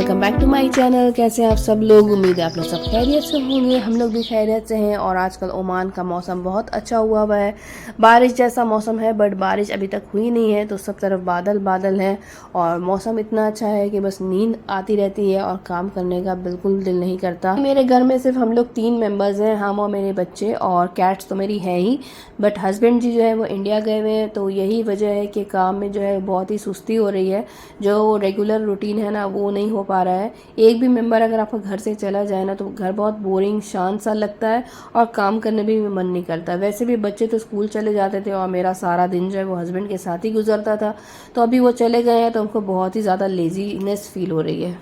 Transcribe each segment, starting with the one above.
Welcome back to my channel. कैसे हैं आप सब लोग? उम्मीद है आप लोग सब खैरियत से होंगे। हम लोग भी खैरियत से हैं। और आजकल ओमान का मौसम बहुत अच्छा हुआ है, बारिश जैसा मौसम है, बट बारिश अभी तक हुई नहीं है। तो सब तरफ बादल बादल है और मौसम इतना अच्छा है कि बस नींद आती रहती है और काम करने का बिल्कुल दिल नहीं करता। मेरे घर में सिर्फ हम लोग 3 मेंबर्स हैं, हम और मेरे बच्चे, और कैट्स तो मेरी है ही। बट हस्बैंड जी जो है वो इंडिया गए हुए हैं, तो यही वजह है कि काम में जो है बहुत ही सुस्ती हो रही है। जो रेगुलर रूटीन है ना वो नहीं हो पा रहा है। एक भी मेंबर अगर आपका घर से चला जाए ना तो घर बहुत बोरिंग शांत सा लगता है और काम करने भी मन नहीं करता। वैसे भी बच्चे तो स्कूल चले जाते थे और मेरा सारा दिन जो है वो हस्बैंड के साथ ही गुजरता था। तो अभी वो चले गए हैं तो हमको बहुत ही ज़्यादा लेजीनेस फील हो रही है।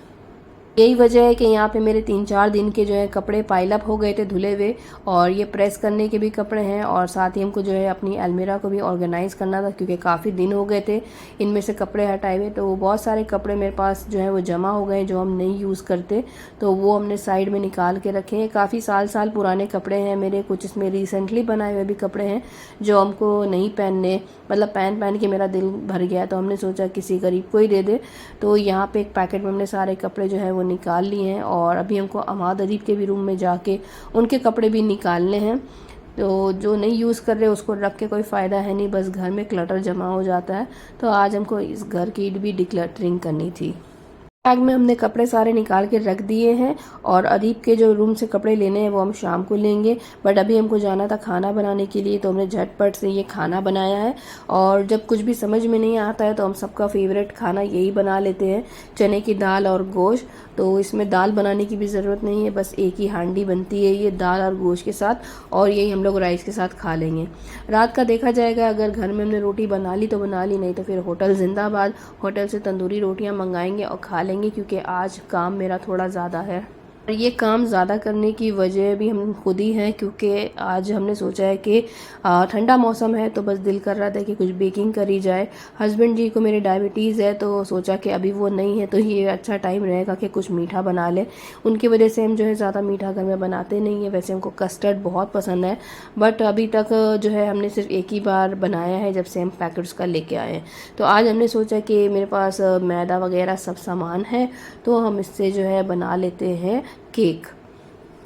यही वजह है कि यहाँ पे मेरे 3-4 दिन के जो है कपड़े पाइल अप हो गए थे धुले हुए, और ये प्रेस करने के भी कपड़े हैं। और साथ ही हमको जो है अपनी अलमीरा को भी ऑर्गेनाइज करना था, क्योंकि काफ़ी दिन हो गए थे इनमें से कपड़े हटाए हुए। तो बहुत सारे कपड़े मेरे पास जो है वो जमा हो गए जो हम नहीं यूज़ करते, तो वो हमने साइड में निकाल के रखे हैं। काफ़ी साल पुराने कपड़े हैं मेरे, कुछ इसमें रिसेंटली बनाए हुए भी कपड़े हैं जो हमको नहीं पहनने, मतलब पहन के मेरा दिल भर गया, तो हमने सोचा किसी गरीब को ही दे दे। तो यहाँ पे एक पैकेट में हमने सारे कपड़े जो है वो निकाल लिए हैं, और अभी हमको अमाद अदीब के भी रूम में जाके उनके कपड़े भी निकालने हैं। तो जो नहीं यूज़ कर रहे उसको रख के कोई फ़ायदा है नहीं, बस घर में क्लटर जमा हो जाता है। तो आज हमको इस घर की भी डिक्लटरिंग करनी थी। बैग में हमने कपड़े सारे निकाल के रख दिए हैं, और अदीब के जो रूम से कपड़े लेने हैं वो हम शाम को लेंगे। बट अभी हमको जाना था खाना बनाने के लिए, तो हमने झटपट से ये खाना बनाया है। और जब कुछ भी समझ में नहीं आता है तो हम सबका फेवरेट खाना यही बना लेते हैं, चने की दाल और गोश्त। तो इसमें दाल बनाने की भी ज़रूरत नहीं है, बस एक ही हांडी बनती है ये दाल और गोश्त के साथ, और यही हम लोग राइस के साथ खा लेंगे। रात का देखा जाएगा, अगर घर में हमने रोटी बना ली तो बना ली, नहीं तो फिर होटल जिंदाबाद, होटल से तंदूरी रोटियां मंगाएंगे और खा लेंगे, क्योंकि आज काम मेरा थोड़ा ज़्यादा है। और ये काम ज़्यादा करने की वजह भी हम खुद ही हैं, क्योंकि आज हमने सोचा है कि ठंडा मौसम है तो बस दिल कर रहा था कि कुछ बेकिंग करी जाए। हस्बैंड जी को मेरे डायबिटीज़ है, तो सोचा कि अभी वो नहीं है तो ये अच्छा टाइम रहेगा कि कुछ मीठा बना ले। उनकी वजह से हम जो है ज़्यादा मीठा घर में बनाते नहीं है। वैसे हमको कस्टर्ड बहुत पसंद है, बट अभी तक जो है हमने सिर्फ एक ही बार बनाया है जब से हम पैकेट्स का लेके आए हैं। तो आज हमने सोचा कि मेरे पास मैदा वगैरह सब सामान है, तो हम इससे जो है बना लेते हैं केक।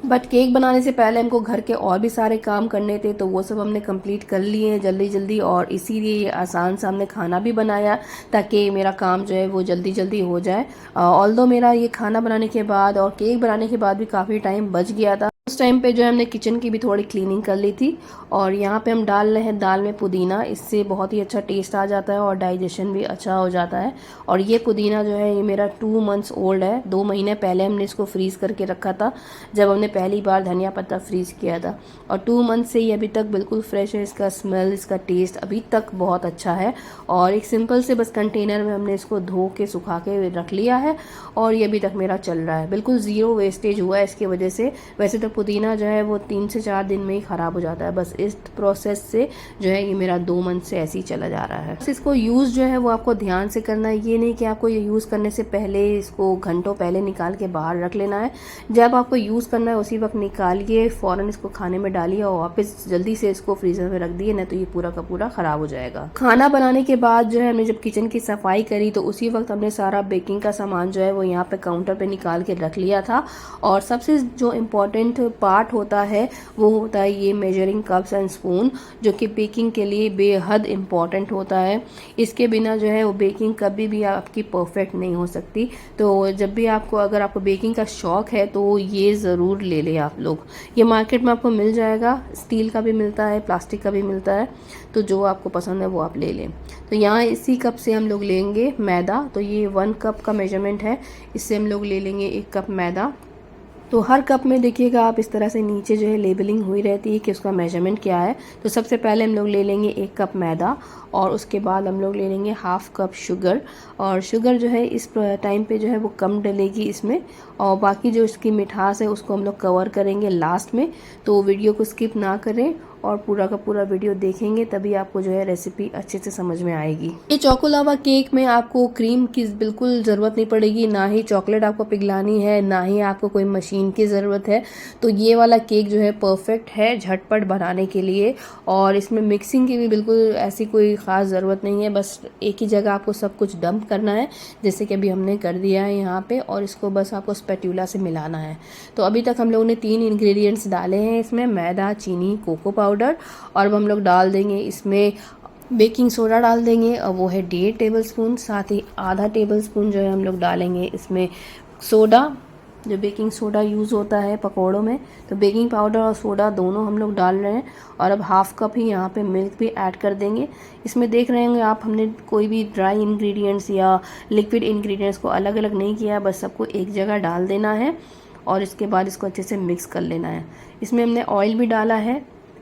बट केक बनाने से पहले हमको घर के और भी सारे काम करने थे, तो वो सब हमने कंप्लीट कर लिए हैं जल्दी जल्दी, और इसीलिए आसान सा हमने खाना भी बनाया ताकि मेरा काम जो है वो जल्दी जल्दी हो जाए। ऑल्दो मेरा ये खाना बनाने के बाद और केक बनाने के बाद भी काफ़ी टाइम बच गया था। उस टाइम पे जो है हमने किचन की भी थोड़ी क्लीनिंग कर ली थी। और यहाँ पे हम डाल रहे हैं दाल में पुदीना, इससे बहुत ही अच्छा टेस्ट आ जाता है और डाइजेशन भी अच्छा हो जाता है। और ये पुदीना जो है ये मेरा 2 मंथ्स ओल्ड है, 2 महीने पहले हमने इसको फ्रीज़ करके रखा था जब हमने पहली बार धनिया पत्ता फ्रीज़ किया था। और 2 मंथ से ये अभी तक बिल्कुल फ्रेश है, इसका स्मेल, इसका टेस्ट अभी तक बहुत अच्छा है। और एक सिंपल से बस कंटेनर में हमने इसको धो के सुखा के रख लिया है, और ये अभी तक मेरा चल रहा है, बिल्कुल ज़ीरो वेस्टेज हुआ है इसकी वजह से। वैसे तो पुदीना जो है वो 3 से 4 दिन में ही ख़राब हो जाता है, बस इस प्रोसेस से जो है ये मेरा 2 मंथ से ऐसे ही चला जा रहा है। बस इसको यूज़ जो है वो आपको ध्यान से करना है, ये नहीं कि आपको ये यूज़ करने से पहले इसको घंटों पहले निकाल के बाहर रख लेना है। जब आपको यूज़ करना है उसी वक्त निकालिए, फ़ौरन इसको खाने में डालिए और वापस जल्दी से इसको फ्रीज़र में रख दिए, नहीं तो ये पूरा का पूरा ख़राब हो जाएगा। खाना बनाने के बाद जो है हमने जब किचन की सफाई करी तो उसी वक्त हमने सारा बेकिंग का सामान जो है वो यहाँ पे काउंटर पे निकाल के रख लिया था। और सबसे जो इम्पोर्टेंट पार्ट होता है वो होता है ये मेजरिंग कप्स एंड स्पून, जो कि बेकिंग के लिए बेहद इम्पॉर्टेंट होता है। इसके बिना जो है वो बेकिंग कभी भी आपकी परफेक्ट नहीं हो सकती। तो जब भी आपको, अगर आपको बेकिंग का शौक़ है तो ये ज़रूर ले लें आप लोग। ये मार्केट में आपको मिल जाएगा, स्टील का भी मिलता है, प्लास्टिक का भी मिलता है, तो जो आपको पसंद है वो आप ले लें। तो यहाँ इसी कप से हम लोग लेंगे मैदा, तो ये 1 कप का मेजरमेंट है, इससे हम लोग ले लेंगे 1 कप मैदा। तो हर कप में देखिएगा आप इस तरह से नीचे जो है लेबलिंग हुई रहती है कि उसका मेजरमेंट क्या है। तो सबसे पहले हम लोग ले लेंगे 1 कप मैदा, और उसके बाद हम लोग ले लेंगे 1/2 कप शुगर। और शुगर जो है इस टाइम पे जो है वो कम डलेगी इसमें, और बाकी जो इसकी मिठास है उसको हम लोग कवर करेंगे लास्ट में। तो वीडियो को स्किप ना करें और पूरा का पूरा वीडियो देखेंगे तभी आपको जो है रेसिपी अच्छे से समझ में आएगी। ये चोको लावा केक में आपको क्रीम की बिल्कुल ज़रूरत नहीं पड़ेगी, ना ही चॉकलेट आपको पिघलानी है, ना ही आपको कोई मशीन की ज़रूरत है। तो ये वाला केक जो है परफेक्ट है झटपट बनाने के लिए, और इसमें मिक्सिंग की भी बिल्कुल ऐसी कोई ख़ास ज़रूरत नहीं है। बस एक ही जगह आपको सब कुछ डंप करना है, जैसे कि अभी हमने कर दिया है यहाँ पे, और इसको बस आपको स्पैटूला से मिलाना है। तो अभी तक हम लोगों ने 3 इंग्रेडिएंट्स डाले हैं इसमें, मैदा, चीनी, कोको पाउडर, और अब हम लोग डाल देंगे इसमें बेकिंग सोडा डाल देंगे, और वो है 1.5 टेबलस्पून। साथ ही आधा टेबलस्पून जो है हम लोग डालेंगे इसमें सोडा, जो बेकिंग सोडा यूज़ होता है पकौड़ों में। तो बेकिंग पाउडर और सोडा दोनों हम लोग डाल रहे हैं, और अब हाफ़ कप ही यहाँ पे मिल्क भी ऐड कर देंगे। इसमें देख रहे होंगे आप, हमने कोई भी ड्राई इंग्रेडिएंट्स या लिक्विड इंग्रेडिएंट्स को अलग अलग नहीं किया, बस सबको एक जगह डाल देना है और इसके बाद इसको अच्छे से मिक्स कर लेना है। इसमें हमने ऑयल भी डाला है,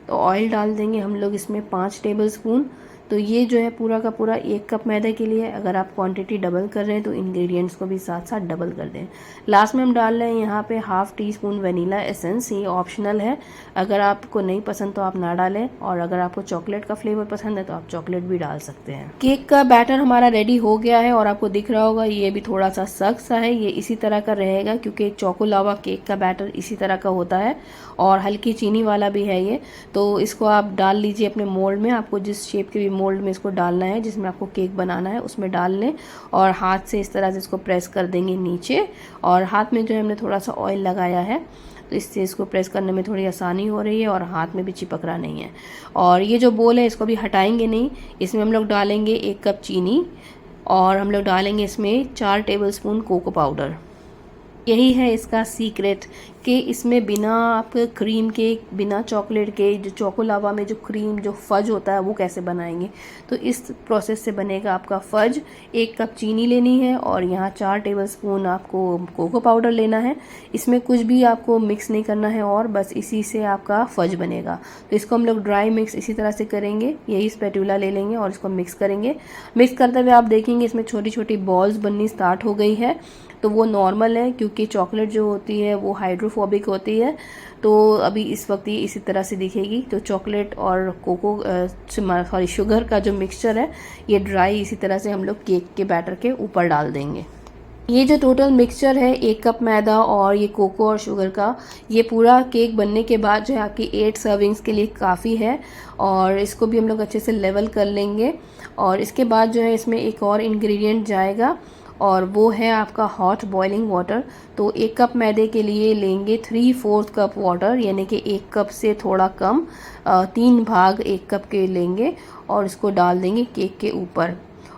तो ऑयल डाल देंगे हम लोग इसमें 5 टेबलस्पून। तो ये जो है पूरा का पूरा 1 कप मैदे के लिए। अगर आप क्वांटिटी डबल कर रहे हैं तो इंग्रेडिएंट्स को भी साथ साथ डबल कर दें। लास्ट में हम डाल रहे हैं यहाँ पे half tea spoon vanilla essence, ये ऑप्शनल है, अगर आपको नहीं पसंद तो आप ना डालें, और अगर आपको चॉकलेट का फ्लेवर पसंद है तो आप चॉकलेट भी डाल सकते हैं। केक का बैटर हमारा रेडी हो गया है, और आपको दिख रहा होगा ये भी थोड़ा सा सख्त सा है, ये इसी तरह का रहेगा क्योंकि चोको लावा केक का बैटर इसी तरह का होता है, और हल्की चीनी वाला भी है ये। तो इसको आप डाल लीजिए अपने मोल्ड में, आपको जिस शेप के भी मोल्ड में इसको डालना है, जिसमें आपको केक बनाना है उसमें डाल लें, और हाथ से इस तरह से इसको प्रेस कर देंगे नीचे। और हाथ में जो है हमने थोड़ा सा ऑयल लगाया है, तो इससे इसको प्रेस करने में थोड़ी आसानी हो रही है, और हाथ में भी चिपक रहा नहीं है। और ये जो बोल है इसको भी हटाएंगे नहीं, इसमें हम लोग डालेंगे 1 कप चीनी, और हम लोग डालेंगे इसमें 4 टेबलस्पून कोको पाउडर। यही है इसका सीक्रेट कि इसमें बिना आप क्रीम के, बिना चॉकलेट के, जो चोको लावा में जो क्रीम, जो फज होता है वो कैसे बनाएंगे। तो इस प्रोसेस से बनेगा आपका फज। 1 कप चीनी लेनी है, और यहाँ 4 टेबलस्पून आपको कोको पाउडर लेना है। इसमें कुछ भी आपको मिक्स नहीं करना है, और बस इसी से आपका फज बनेगा। तो इसको हम लोग ड्राई मिक्स इसी तरह से करेंगे, यही स्पैटूला ले लेंगे और इसको मिक्स करेंगे। मिक्स करते हुए आप देखेंगे इसमें छोटी छोटी बॉल्स बननी स्टार्ट हो गई है, तो वो नॉर्मल है क्योंकि चॉकलेट जो होती है वो हाइड्रोफोबिक होती है। तो अभी इस वक्त ये इसी तरह से दिखेगी। तो चॉकलेट और शुगर का जो मिक्सचर है ये ड्राई इसी तरह से हम लोग केक के बैटर के ऊपर डाल देंगे। ये जो टोटल मिक्सचर है 1 कप मैदा और ये कोको और शुगर का, ये पूरा केक बनने के बाद जो है आपकी 8 सर्विंग्स के लिए काफ़ी है। और इसको भी हम लोग अच्छे से लेवल कर लेंगे, और इसके बाद जो है इसमें एक और इंग्रेडिएंट जाएगा, और वो है आपका हॉट बॉइलिंग वाटर। तो 1 कप मैदे के लिए लेंगे 3/4 कप वाटर, यानी कि 1 कप से थोड़ा कम, 3 भाग 1 कप के लेंगे, और इसको डाल देंगे केक के ऊपर।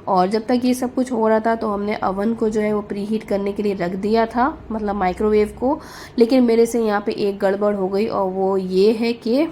और जब तक ये सब कुछ हो रहा था तो हमने अवन को जो है वो प्री हीट करने के लिए रख दिया था, मतलब माइक्रोवेव को। लेकिन मेरे से यहाँ पे एक गड़बड़ हो गई, और वो ये है कि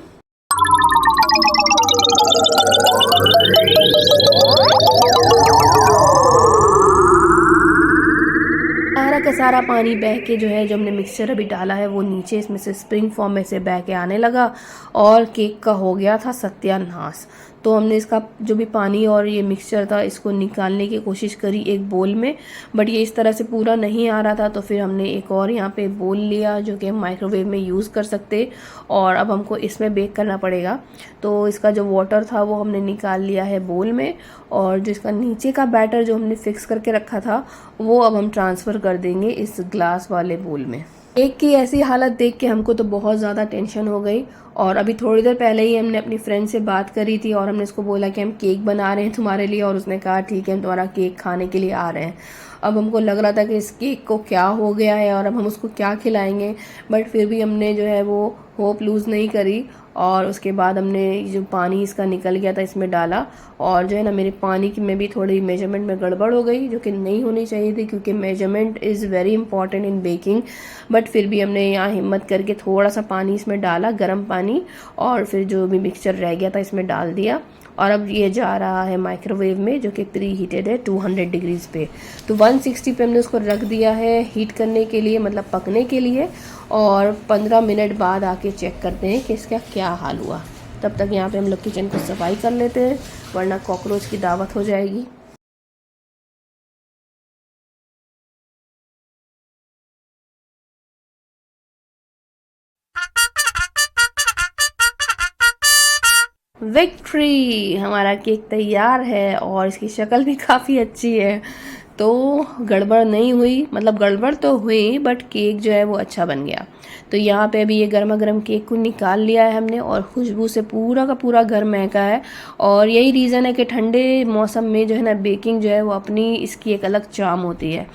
सारा का सारा पानी बह के जो है, जो हमने मिक्सचर अभी डाला है वो नीचे इसमें से स्प्रिंग फॉर्म में से बह के आने लगा, और केक का हो गया था सत्यानाश। तो हमने इसका जो भी पानी और ये मिक्सचर था इसको निकालने की कोशिश करी एक बोल में, बट ये इस तरह से पूरा नहीं आ रहा था। तो फिर हमने एक और यहाँ पे बोल लिया जो कि हम माइक्रोवेव में यूज़ कर सकते, और अब हमको इसमें बेक करना पड़ेगा। तो इसका जो वाटर था वो हमने निकाल लिया है बोल में, और जो इसका नीचे का बैटर जो हमने फिक्स करके रखा था वो अब हम ट्रांसफ़र कर देंगे इस ग्लास वाले बोल में। केक की ऐसी हालत देख के हमको तो बहुत ज़्यादा टेंशन हो गई, और अभी थोड़ी देर पहले ही हमने अपनी फ्रेंड से बात करी थी, और हमने इसको बोला कि हम केक बना रहे हैं तुम्हारे लिए, और उसने कहा ठीक है हम तुम्हारा केक खाने के लिए आ रहे हैं। अब हमको लग रहा था कि इस केक को क्या हो गया है और अब हम उसको क्या खिलाएंगे, बट फिर भी हमने जो है वो होप लूज़ नहीं करी, और उसके बाद हमने जो पानी इसका निकल गया था इसमें डाला। और जो है ना, मेरे पानी की में भी थोड़ी मेजरमेंट में गड़बड़ हो गई, जो कि नहीं होनी चाहिए थी क्योंकि measurement is very important in baking. But फिर भी हमने यहाँ हिम्मत करके थोड़ा सा पानी इसमें डाला, गर्म पानी, और फिर जो भी मिक्सचर रह गया था इसमें डाल दिया। और अब ये जा रहा है माइक्रोवेव में, जो कि प्री हीटेड है 200 डिग्रीज़ पे। तो 160 पे हमने उसको रख दिया है हीट करने के लिए, मतलब पकने के लिए, और 15 मिनट बाद आके चेक करते हैं कि इसका क्या हाल हुआ। तब तक यहाँ पे हम लोग किचन को सफाई कर लेते हैं, वरना कॉकरोच की दावत हो जाएगी। विक्ट्री, हमारा केक तैयार है और इसकी शक्ल भी काफ़ी अच्छी है। तो गड़बड़ नहीं हुई, मतलब गड़बड़ तो हुई बट केक जो है वो अच्छा बन गया। तो यहाँ पे अभी ये गर्मा गर्म केक को निकाल लिया है हमने और खुशबू से पूरा का पूरा घर महका है। और यही रीज़न है कि ठंडे मौसम में जो है ना बेकिंग जो है वो अपनी इसकी एक अलग चार्म होती है।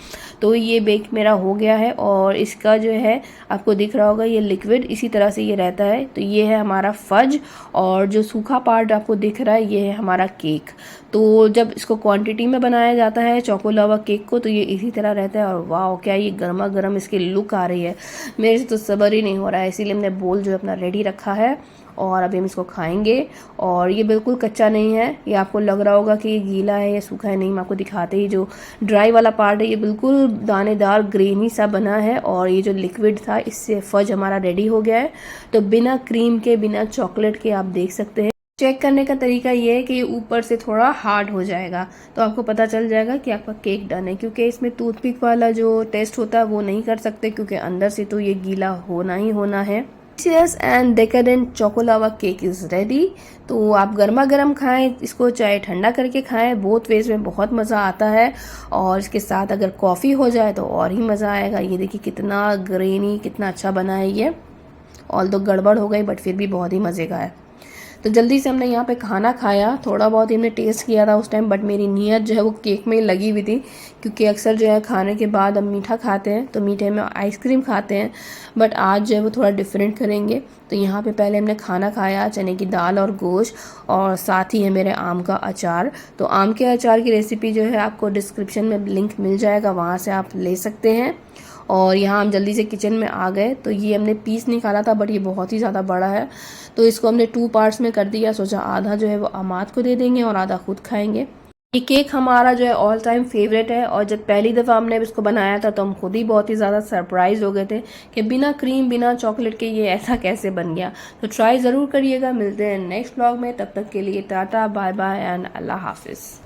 तो ये बेक मेरा हो गया है और इसका जो है आपको दिख रहा होगा ये लिक्विड इसी तरह से ये रहता है। तो ये है हमारा फज और जो सूखा पार्ट आपको दिख रहा है ये है हमारा केक। तो जब इसको क्वांटिटी में बनाया जाता है चोको लावा केक को तो ये इसी तरह रहता है। और वाह क्या ये गर्मा गर्म इसकी लुक आ रही है, मेरे से तो सब्र ही नहीं हो रहा है। इसीलिए हमने बोल जो अपना रेडी रखा है और अभी हम इसको खाएंगे। और ये बिल्कुल कच्चा नहीं है, ये आपको लग रहा होगा कि ये गीला है या सूखा है, नहीं मैं आपको दिखाते ही जो ड्राई वाला पार्ट है ये बिल्कुल दानेदार ग्रेनी सा बना है। और ये जो लिक्विड था इससे फज हमारा रेडी हो गया है। तो बिना क्रीम के बिना चॉकलेट के आप देख सकते हैं। चेक करने का तरीका ये है कि ये ऊपर से थोड़ा हार्ड हो जाएगा तो आपको पता चल जाएगा कि आपका केक डन है, क्योंकि इसमें टूथपिक वाला जो टेस्ट होता है वो नहीं कर सकते क्योंकि अंदर से तो ये गीला होना ही होना है। Delicious and decadent choco lava cake is ready. तो आप गर्मा गर्म खाएं इसको, चाहे ठंडा करके खाएं, बोथ वेज में बहुत मज़ा आता है। और इसके साथ अगर कॉफ़ी हो जाए तो और ही मज़ा आएगा। ये देखिए कितना ग्रेनी, कितना अच्छा बना है ये। ऑल तो गड़बड़ हो गई बट फिर भी बहुत ही मज़े का है। तो जल्दी से हमने यहाँ पे खाना खाया, थोड़ा बहुत ही हमने टेस्ट किया था उस टाइम, बट मेरी नीयत जो है वो केक में ही लगी हुई थी क्योंकि अक्सर जो है खाने के बाद हम मीठा खाते हैं तो मीठे में आइसक्रीम खाते हैं, बट आज जो है वो थोड़ा डिफरेंट करेंगे। तो यहाँ पे पहले हमने खाना खाया, चने की दाल और गोश्त, और साथ ही है मेरे आम का अचार। तो आम के अचार की रेसिपी जो है आपको डिस्क्रिप्शन में लिंक मिल जाएगा, वहाँ से आप ले सकते हैं। और यहाँ हम जल्दी से किचन में आ गए। तो ये हमने पीस निकाला था बट ये बहुत ही ज़्यादा बड़ा है तो इसको हमने 2 पार्ट्स में कर दिया। सोचा आधा जो है वो अमाद को दे देंगे और आधा खुद खाएंगे। ये केक हमारा जो है ऑल टाइम फेवरेट है और जब पहली दफ़ा हमने इसको बनाया था तो हम खुद ही बहुत ही ज़्यादा सरप्राइज हो गए थे कि बिना क्रीम बिना चॉकलेट के ये ऐसा कैसे बन गया। तो ट्राई ज़रूर करिएगा। मिलते हैं नेक्स्ट व्लॉग में, तब तक के लिए टाटा बाय बाय एंड अल्लाह हाफिज़।